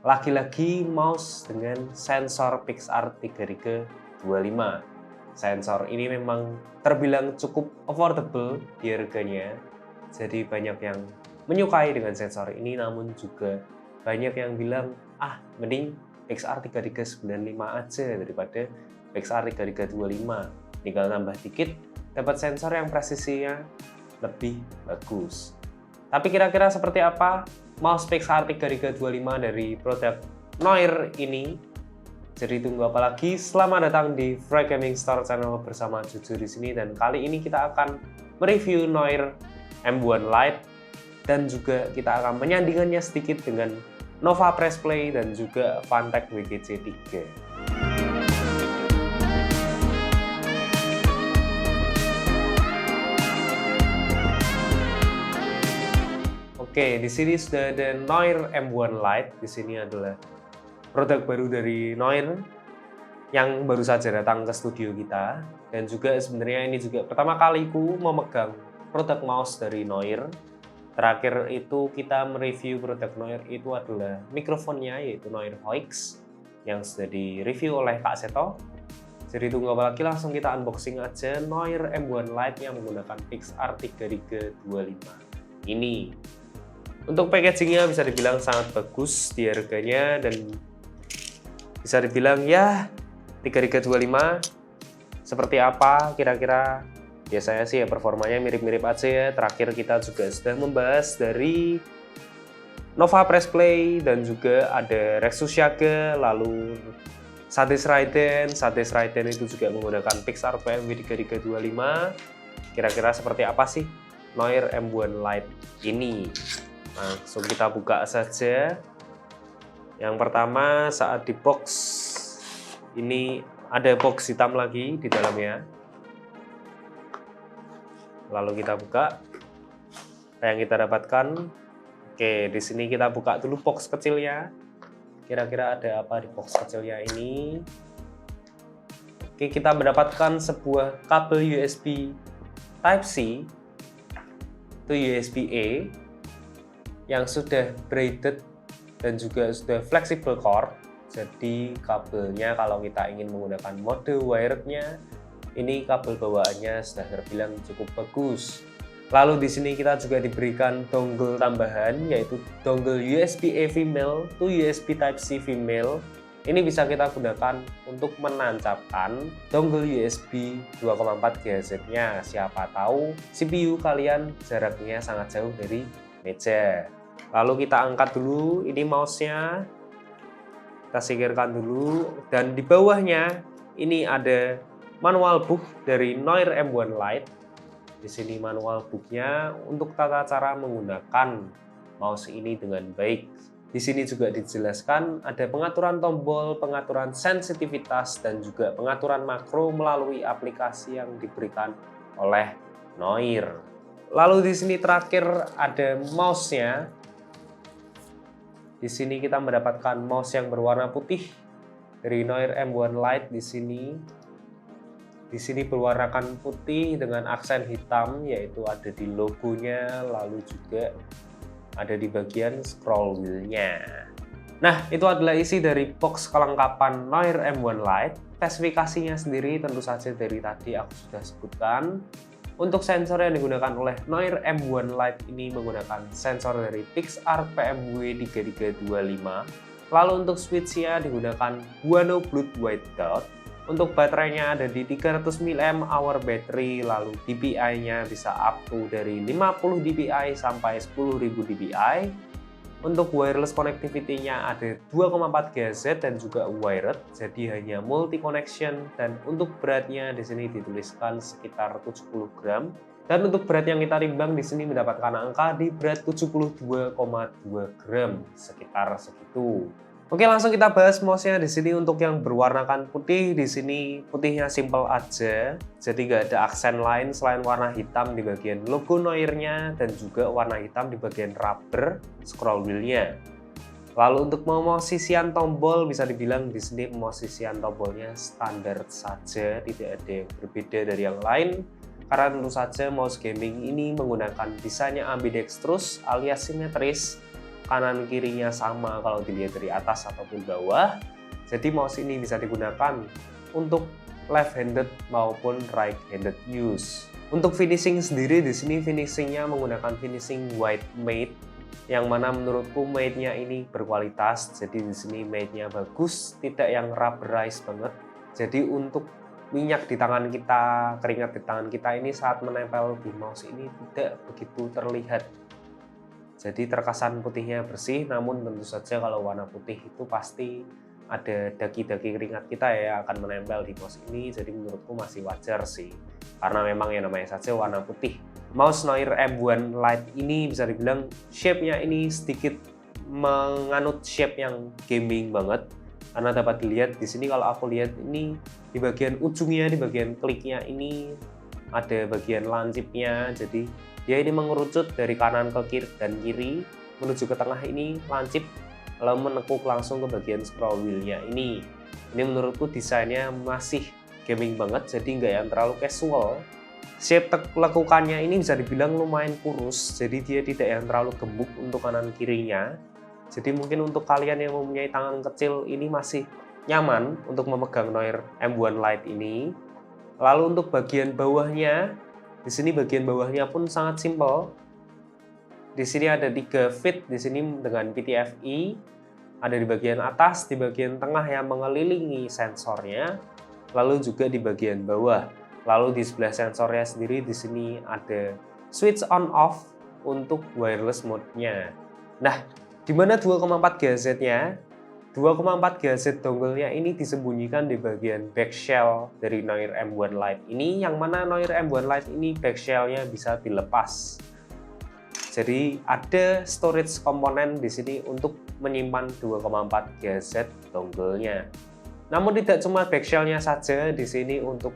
lagi-lagi mouse dengan sensor PixArt 3.25. Sensor ini memang terbilang cukup affordable di harganya, jadi banyak yang menyukai dengan sensor ini, namun juga banyak yang bilang, mending PixArt 3395 aja daripada PixArt 3325. Tinggal nambah dikit, dapat sensor yang presisinya lebih bagus. Tapi kira-kira seperti apa mouse PixArt 3325 dari produk Noir ini? Jadi tunggu apa lagi? Selamat datang di Free Gaming Store channel bersama Jujur di sini, dan kali ini kita akan mereview Noir M1 Lite dan juga kita akan menyandingannya sedikit dengan Nova Press Play dan juga Phanteks WGC 3. Oke, di sini sudah ada Noir M1 Lite. Di sini adalah produk baru dari Noir yang baru saja datang ke studio kita, dan juga sebenarnya ini juga pertama kaliku memegang produk mouse dari Noir. Terakhir itu kita mereview produk Noir itu adalah mikrofonnya, yaitu Noir Voix yang sudah direview oleh Kak Seto. Jadi tunggu apa lagi, langsung kita unboxing aja Noir M1 Lite yang menggunakan PixArt 3325 ini. Untuk packagingnya bisa dibilang sangat bagus di harganya, dan bisa dibilang ya 3325 seperti apa kira-kira. Biasanya sih ya performanya mirip-mirip aja ya. Terakhir kita juga sudah membahas dari Nova Press Play dan juga ada Rexus Yaga, lalu Sades Raiden. Sades Raiden itu juga menggunakan PixArt PMW 3325. Kira-kira seperti apa sih Noir M1 Lite ini? Langsung kita buka saja. Yang pertama, saat di box ini ada box hitam lagi di dalamnya. Lalu kita buka. Apa yang kita dapatkan? Oke, di sini kita buka dulu box kecilnya. Kira-kira ada apa di box kecilnya ini? Oke, kita mendapatkan sebuah kabel USB Type-C itu USB-A yang sudah braided dan juga sudah flexible cord. Jadi kabelnya kalau kita ingin menggunakan mode wirednya, ini kabel bawaannya sudah terbilang cukup bagus. Lalu di sini kita juga diberikan dongle tambahan, yaitu dongle USB-A female to USB Type-C female. Ini bisa kita gunakan untuk menancapkan dongle USB 2,4 GHz-nya. Siapa tahu CPU kalian jaraknya sangat jauh dari meja. Lalu kita angkat dulu ini mouse-nya, kita singkirkan dulu, dan di bawahnya ini ada manual book dari Noir M1 Lite. Di sini manual booknya untuk tata cara menggunakan mouse ini dengan baik. Di sini juga dijelaskan ada pengaturan tombol, pengaturan sensitivitas, dan juga pengaturan makro melalui aplikasi yang diberikan oleh Noir. Lalu di sini terakhir ada mouse-nya. Di sini kita mendapatkan mouse yang berwarna putih dari Noir M1 Lite. Di sini berwarnakan putih dengan aksen hitam, yaitu ada di logonya, lalu juga ada di bagian scroll wheel-nya. Nah, itu adalah isi dari box kelengkapan Noir M1 Lite. Spesifikasinya sendiri tentu saja dari tadi aku sudah sebutkan. Untuk sensor yang digunakan oleh Noir M1 Lite ini menggunakan sensor dari PixArt PMW 3325. Lalu untuk switch-nya digunakan Guano Blood White Dot. Untuk baterainya ada di 300 mAh baterai, lalu DPI-nya bisa up to dari 50 dpi sampai 10.000 dpi. Untuk wireless connectivity-nya ada 2,4 GHz dan juga wired, jadi hanya multi connection. Dan untuk beratnya di sini dituliskan sekitar 70 gram. Dan untuk berat yang kita timbang di sini mendapatkan angka di berat 72,2 gram, sekitar segitu. Oke, langsung kita bahas mouse-nya. Di sini untuk yang berwarnakan putih, di sini putihnya simple aja. Jadi nggak ada aksen lain selain warna hitam di bagian logo Noir-nya dan juga warna hitam di bagian rubber scroll wheel-nya. Lalu untuk pemosisian tombol bisa dibilang di sini pemosisian tombolnya standar saja, tidak ada yang berbeda dari yang lain. Karena tentu saja mouse gaming ini menggunakan desainnya ambidextrous alias simetris. kanan kirinya sama kalau dilihat dari atas ataupun bawah. Jadi mouse ini bisa digunakan untuk left-handed maupun right-handed use. Untuk finishing sendiri di sini finishingnya menggunakan finishing white matte, yang mana menurutku matte-nya ini berkualitas. Jadi di sini matte-nya bagus, tidak yang rubberized banget. Jadi untuk minyak di tangan kita, keringat di tangan kita ini saat menempel di mouse ini tidak begitu terlihat. Jadi terkesan putihnya bersih, namun tentu saja kalau warna putih itu pasti ada daki-daki keringat kita ya akan menempel di mouse ini. Jadi menurutku masih wajar sih, karena memang yang namanya saja warna putih. Mouse Noir M1 Lite ini bisa dibilang shape-nya ini sedikit menganut shape yang gaming banget. Karena dapat dilihat di sini, kalau aku lihat ini di bagian ujungnya, di bagian kliknya ini ada bagian lancipnya. Jadi dia ini mengerucut dari kanan ke kiri dan kiri menuju ke tengah ini lancip, lalu menekuk langsung ke bagian scroll wheel-nya ini. Ini menurutku desainnya masih gaming banget, jadi nggak yang terlalu casual. Shape lekukannya ini bisa dibilang lumayan kurus, jadi dia tidak yang terlalu gemuk untuk kanan kirinya. Jadi mungkin untuk kalian yang mempunyai tangan kecil ini masih nyaman untuk memegang Noir M1 Lite ini. Lalu untuk bagian bawahnya, di sini bagian bawahnya pun sangat simpel. Di sini ada 3 fit di sini dengan PTFE, ada di bagian atas, di bagian tengah yang mengelilingi sensornya, lalu juga di bagian bawah. Lalu di sebelah sensornya sendiri di sini ada switch on off untuk wireless mode-nya. Nah, di mana 2,4 GHz-nya? 2,4 GHz dongle-nya ini disembunyikan di bagian back shell dari Noir M1 Lite ini, yang mana Noir M1 Lite ini back shell-nya bisa dilepas. Jadi ada storage komponen di sini untuk menyimpan 2,4 GHz dongle-nya. Namun tidak cuma back shell-nya saja, di sini untuk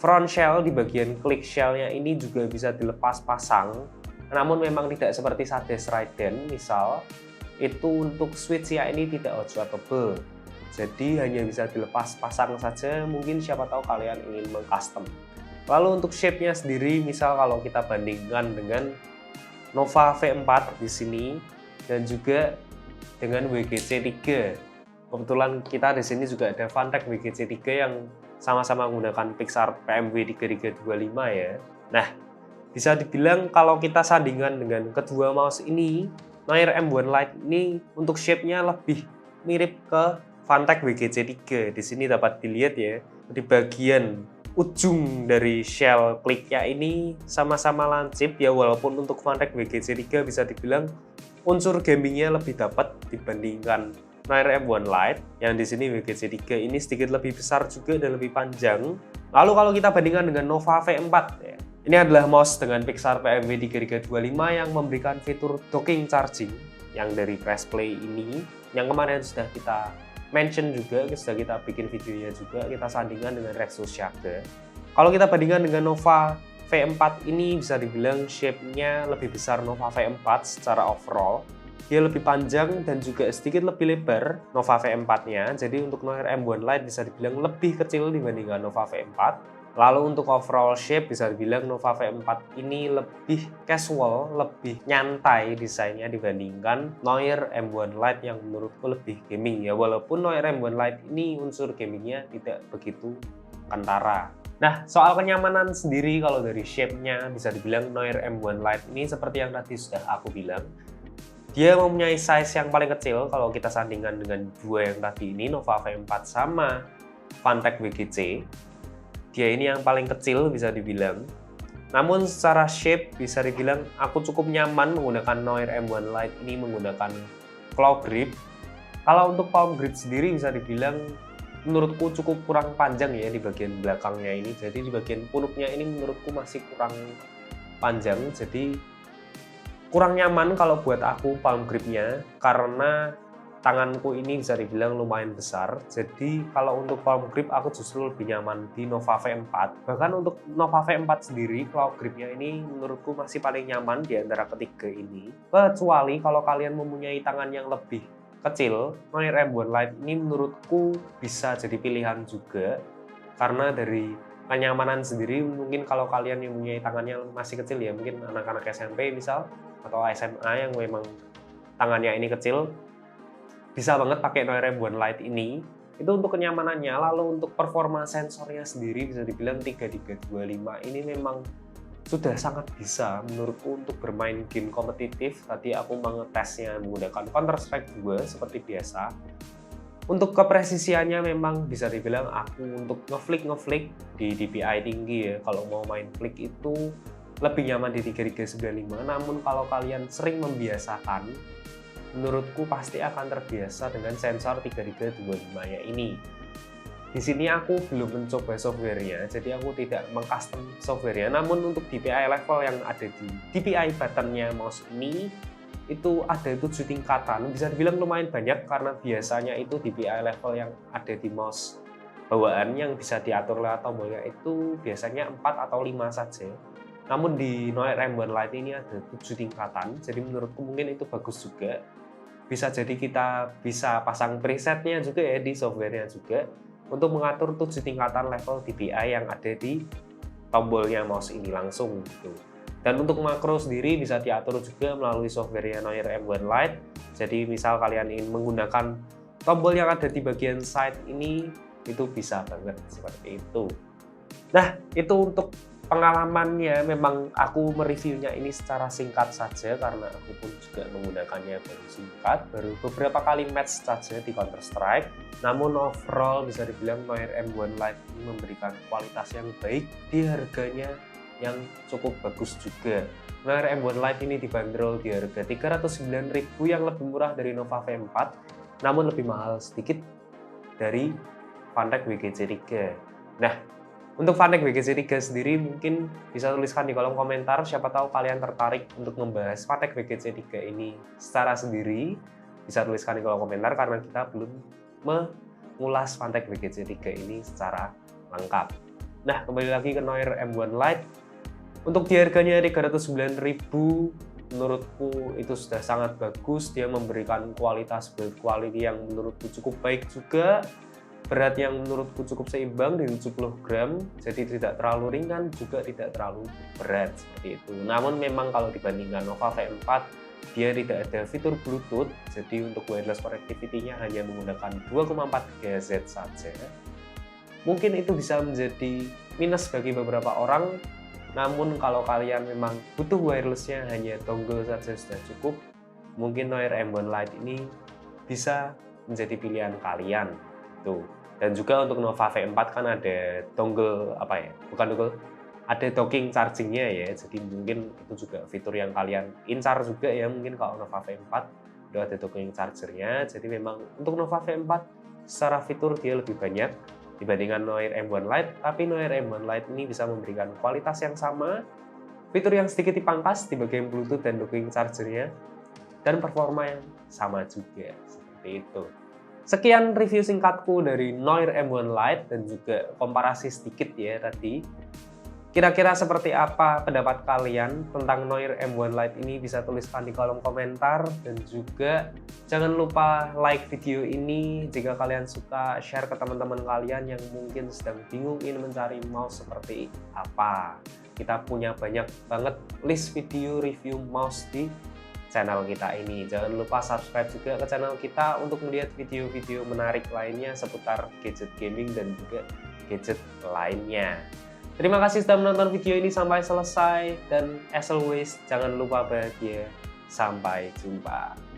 front shell di bagian click shell-nya ini juga bisa dilepas pasang. Namun memang tidak seperti Sades Raiden misal, itu untuk switch ya ini tidak hot swappable. Jadi hanya bisa dilepas pasang saja, mungkin siapa tahu kalian ingin mengcustom. Lalu untuk shape-nya sendiri, misal kalau kita bandingkan dengan Nova V4 di sini dan juga dengan WGC 3. Kebetulan kita di sini juga ada Phanteks WGC 3 yang sama-sama menggunakan Pixar PMW 3325 ya. Nah, bisa dibilang kalau kita sandingkan dengan kedua mouse ini, Noir M1 Lite ini untuk shape-nya lebih mirip ke Phanteks WGC 3. Di sini dapat dilihat ya, di bagian ujung dari shell kliknya ini sama-sama lancip ya, walaupun untuk Phanteks WGC 3 bisa dibilang unsur gamingnya lebih dapat dibandingkan Noir M1 Lite, yang di sini WGC 3 ini sedikit lebih besar juga dan lebih panjang. Lalu kalau kita bandingkan dengan Nova V4 ya, ini adalah mouse dengan Pixar PMW 3325 yang memberikan fitur docking charging yang dari Press Play ini, yang kemarin sudah kita mention juga, sudah kita bikin videonya juga, kita sandingkan dengan Rexus Shaka. Kalau kita bandingkan dengan Nova V4 ini bisa dibilang shape-nya lebih besar Nova V4 secara overall. Dia lebih panjang dan juga sedikit lebih lebar Nova V4-nya. Jadi untuk Noir M1 Lite bisa dibilang lebih kecil dibandingkan Nova V4. Lalu untuk overall shape bisa dibilang Nova V4 ini lebih casual, lebih nyantai desainnya dibandingkan Noir M1 Lite yang menurutku lebih gaming ya. Walaupun Noir M1 Lite ini unsur gamingnya tidak begitu kentara. Nah, soal kenyamanan sendiri kalau dari shape-nya bisa dibilang Noir M1 Lite ini seperti yang tadi sudah aku bilang. Dia mempunyai size yang paling kecil kalau kita sandingkan dengan dua yang tadi ini, Nova V4 sama Phanteks WGC. Dia ini yang paling kecil bisa dibilang. Namun secara shape bisa dibilang aku cukup nyaman menggunakan Noir M1 Lite ini menggunakan claw grip. Kalau untuk palm grip sendiri bisa dibilang menurutku cukup kurang panjang ya di bagian belakangnya ini. Jadi di bagian punuknya ini menurutku masih kurang panjang. Jadi kurang nyaman kalau buat aku palm gripnya, karena tanganku ini bisa dibilang lumayan besar. Jadi kalau untuk palm grip aku justru lebih nyaman di Nova V4. Bahkan untuk Nova V4 sendiri claw gripnya ini menurutku masih paling nyaman di antara ketiga ini. Kecuali kalau kalian mempunyai tangan yang lebih kecil, Noir M1 Lite ini menurutku bisa jadi pilihan juga. Karena dari kenyamanan sendiri, mungkin kalau kalian yang mempunyai tangannya masih kecil ya, mungkin anak-anak SMP misal, atau SMA yang memang tangannya ini kecil, bisa banget pakai Noir M1 Lite ini. Itu untuk kenyamanannya. Lalu untuk performa sensornya sendiri bisa dibilang 3325 ini memang sudah sangat bisa menurutku untuk bermain game kompetitif. Tadi aku mengetesnya menggunakan Counter-Strike 2 seperti biasa. Untuk kepresisiannya memang bisa dibilang aku untuk ngeflick di DPI tinggi ya. Kalau mau main flick itu lebih nyaman di 3395. Namun kalau kalian sering membiasakan, menurutku pasti akan terbiasa dengan sensor 3325-nya ini. Di sini aku belum mencoba softwarenya, jadi aku tidak mengcustom softwarenya. Namun untuk DPI level yang ada di DPI buttonnya mouse ini, itu ada 7 tingkatan. Bisa dibilang lumayan banyak karena biasanya itu DPI level yang ada di mouse bawaan yang bisa diatur lewat tombolnya itu biasanya 4 atau 5 saja. Namun di Noir M1 Lite ini ada 7 tingkatan, jadi menurutku mungkin itu bagus juga. Bisa jadi kita bisa pasang presetnya juga ya di softwarenya juga untuk mengatur 7 tingkatan level DPI yang ada di tombolnya mouse ini langsung gitu. Dan untuk makro sendiri bisa diatur juga melalui softwarenya Noir M1 Lite. Jadi misal kalian ingin menggunakan tombol yang ada di bagian side ini, itu bisa banget seperti itu. Nah, itu untuk pengalamannya. Memang aku mereviewnya ini secara singkat saja karena aku pun juga menggunakannya baru singkat, baru beberapa kali match saja di Counter-Strike. Namun overall bisa dibilang Noir M1 Lite ini memberikan kualitas yang baik di harganya yang cukup bagus juga. Noir M1 Lite ini dibanderol di harga 309.000 yang lebih murah dari Nova V4, namun lebih mahal sedikit dari Phanteks WGC3. Nah, untuk Phanteks WGC3 sendiri mungkin bisa tuliskan di kolom komentar, siapa tahu kalian tertarik untuk membahas Phanteks WGC3 ini secara sendiri. Bisa tuliskan di kolom komentar karena kita belum mengulas Phanteks WGC3 ini secara lengkap. Nah, kembali lagi ke Noir M1 Lite. Untuk di harganya 309.000, menurutku itu sudah sangat bagus. Dia memberikan kualitas build quality yang menurutku cukup baik juga. Berat yang menurutku cukup seimbang di 70 gram, jadi tidak terlalu ringan, juga tidak terlalu berat seperti itu. Namun memang kalau dibandingkan Nova V4, dia tidak ada fitur Bluetooth, jadi untuk wireless connectivity-nya hanya menggunakan 2,4 GHz saja. Mungkin itu bisa menjadi minus bagi beberapa orang, namun kalau kalian memang butuh wirelessnya hanya dongle saja sudah cukup, mungkin Noir M1 Lite ini bisa menjadi pilihan kalian. Tuh. Dan juga untuk Nova V4 kan ada dongle bukan dongle, ada docking chargingnya ya, jadi mungkin itu juga fitur yang kalian incar juga ya. Mungkin kalau Nova V4 udah ada docking chargernya, jadi memang untuk Nova V4 secara fitur dia lebih banyak dibandingkan Noir M1 Lite, tapi Noir M1 Lite ini bisa memberikan kualitas yang sama, fitur yang sedikit dipangkas di bagian Bluetooth dan docking chargernya, dan performa yang sama juga seperti itu. Sekian review singkatku dari Noir M1 Lite dan juga komparasi sedikit ya tadi. Kira-kira seperti apa pendapat kalian tentang Noir M1 Lite ini? Bisa tuliskan di kolom komentar. Dan juga jangan lupa like video ini. Jika kalian suka, share ke teman-teman kalian yang mungkin sedang bingung ingin mencari mouse seperti apa. Kita punya banyak banget list video review mouse di channel kita ini. Jangan lupa subscribe juga ke channel kita untuk melihat video-video menarik lainnya seputar gadget gaming dan juga gadget lainnya. Terima kasih sudah menonton video ini sampai selesai, dan as always jangan lupa bahagia. Sampai jumpa.